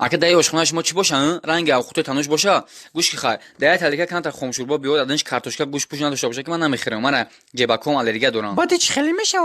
اگه دایی آشخونه شما چی باشه رنگ آخوته تنوش باشه گوش کی خای دایی تلیکه کنه تا خامشوربا بیاد ادنش کارتوشکا گوش پوش نداشته باشه که من نمیخرم من جیبکم آلرژی دارم بعد چی خیلی میشه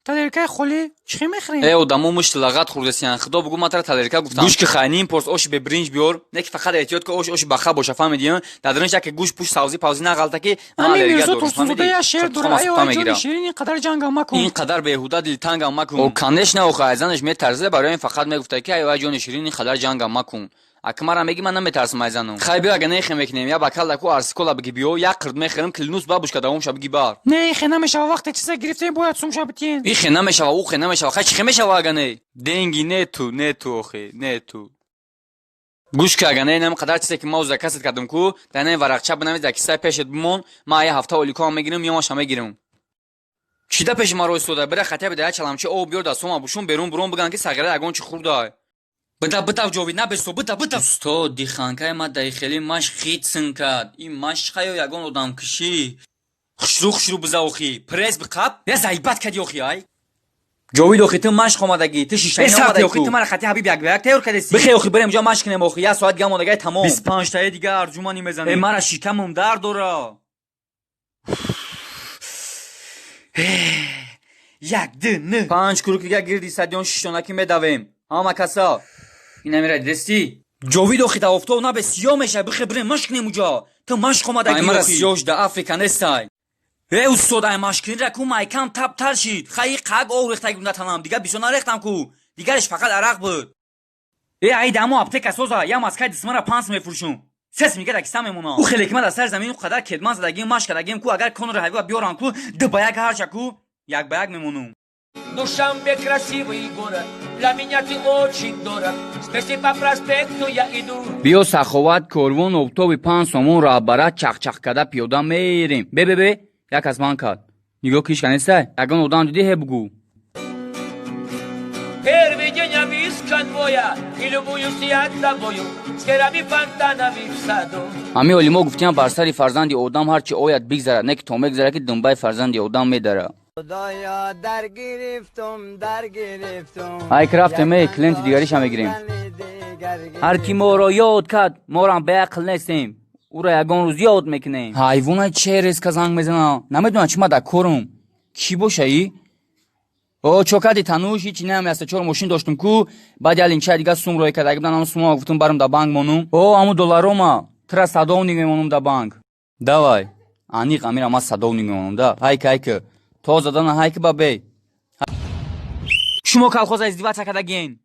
تلرکه خالی چی میخرین ای آدمو مشت لغت خوردسیان خدا بگو من تر تلرکه گفتم گوش کی خاینیم پرس آش به برنج بیار نه که فقط احتیاط که آش بخا باشه فهمیدین درنش که گوش پوش سازی پاوزی نغلطه که من آلرژی دارم فهمیدی یا شعر داره ای شیرین اینقدر جنگ مکن اینقدر بهوده دلتنگ مکن او کنش نه او ازنش میترزه برای این فقط میگفته که ای جون شیرین اینقدر جنگ مکن اکمارم میگی من نمیترسم ازنم خیلی بیا اگه نخیم میکنیم یا بکل دکو ارسکولا بگی بیو یا قرد میخرم کلینوس بابوشکا دوم شب بگی بار نه خیلی نمیشه وقتی چیزا گرفتیم باید سوم شب بتین این خیلی نمیشه او خیلی نمیشه خیلی چی میشه اگه نه دنگی نه تو اخی نه تو گوش که اگه نه نم قدر چیزی که ما زکست کردم کو دنه ورقچه بنویس دکیسای پیشت بمون ما یه هفته اولیکو میگیرم یا ما شما میگیرم چیدا پیش ما رو استوده بره خطه بده چلمچه او بیار دستم ابوشون برون بگن که سگره اگون چی خورده بتا جوی نبستو بتا استاد دی خانکای ما داخلی ماش خیتسن کد این ماش خیو یگون آدم کشی خشرو بزاوخی پرس بقاب یا زایبات کدی اوخی ای جوی دو خیت ماش خمادگی تو شیشه نمادگی خیت من خطی حبیب یک تیور کدسی بخی اوخی بریم جا ماش کنم اوخی یا ساعت گام اونگای تمام 25 تا دیگه ارجمانی میزنه مرا شکمم درد داره یک دن 5 کروک دیگه گیردی سدیون شیشونکی میدویم اما کسا این امیره دستی جوید اخی تا افتو نه به سیاه میشه بخبره مشک نموجا تو مشک اومده گیری امیره سیاهش ده افریکن استای ای استاد ای مشکین رکو مایکم تب تر شید خیلی قگ او ریخته گونده تنم دیگه بیسو نریختم کو دیگرش فقط عرق بود ای دمو اپتک سوزا یا مسکای دسمه را 5 میفروشم سس میگه دکستا میمونا او خیلی کمه در سر زمین قدر کدمان زدگی مشک کدگیم کو اگر کون رو هیوا بیارن کو ده بیاگ هر چکو یک بیاگ میمونم Душамбе красивый город, для меня ты очень дорог. Смерти по проспекту я иду. Био саховат корвон автоби 5 сомон рабара чах када пиёда мерим. Бе як аз ман кад. Нигоҳ киш канистай? Ягон одам диди ҳе бугу. Первый день я виз конвоя и любуюсь я тобою. С керами фонтанами в саду. Ами олимо гуфтиян бар сари фарзанди одам ҳарчи ояд бигзарад, не ки то мегзарад ки дунбаи фарзанди одам медарад. خدایا در گرفتم ای کرافت می کلینت دیگریش هم بگیریم هر کی ما را یاد کرد ما را به عقل نیستیم او را یگان روز یاد میکنیم حیوان چه ریسک زنگ میزنه نمیدونم چی ما در کارم کی باشه ای او چوکادی تنوش هیچی نمیسته چهار ماشین داشتم کو بعد یالین چه دیگه سوم روی کرد بودن سوم گفتم برم در بانک مونم او همو دلاروما ترا صداونی میمونم در بانک давай انیق امیر ما صداونی میمونم دا هایک تو زدن هایک بابی شما колхоз ازدواج کردگین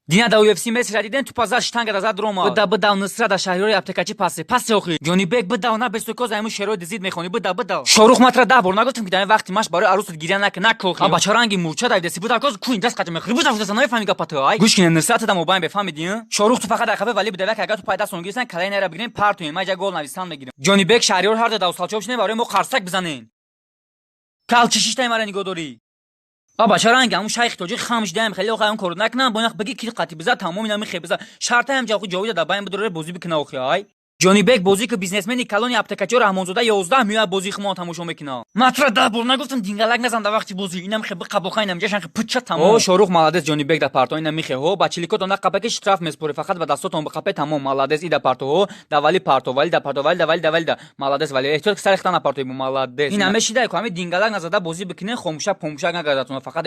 دینا دا UFC مس ردیدن تو پازاش تنگ از دروما بدا نصرت دا شهریار اپتکاچی پاس اوخی جونی بیگ بدا نه بستوکوز ایمو شروع دزید میخونی بدا شاروخ ماتر ده بار نگفتم که در وقتی ماش برای عروس گیرن نکوخی با چرانگی مورچه دا دسی بودا کوز کوین دست قطع میخری بودا دست نمیفهمی گپاتو ای گوش کین نصرت دا موبایل بفهمیدین شاروخ تو فقط خفه ولی بده که اگه تو پایدا سونگیسن کلای نره بگیرین پارتو ماجا گل نویسان میگیریم جونی بیگ شهریار هر دا سالچوبش نه برای مو قرصک بزنین کال چشیش تایمار نگو دوری آبا چرا انگام شیخ توجی خامش دیم خیلی آقایون کردن نکنم بونخ بگی کی قطعی بزد تمام اینا میخه بزد شرط هم جاخو جوید دا بایم بدره بازی بکنه اوخی ای جونی بیگ بازی که بیزنسمنی کلونی اپتکاچی رحمانزاده 11 میلیون بازی خما تماشا میکنه ماتر دا بول نگفتم دینگلک نزن دا وقتی بازی اینم خب قبوخا اینم جشن خب پچ تمام او شاروخ مالادس جونی بیگ دا پارتو اینم میخه هو بچلیکو دونه قبک اشتراف مسپوری فقط و دستاتون بقپه تمام مالادس ایدا پارتو هو دا ولی پارتو ولی دا پارتو ولی دا مالادس ولی احتیاط سرختن پارتو مالادس این همه شیدا که همه دینگلک نزده بازی بکنه خاموشه پومشه نگردتون فقط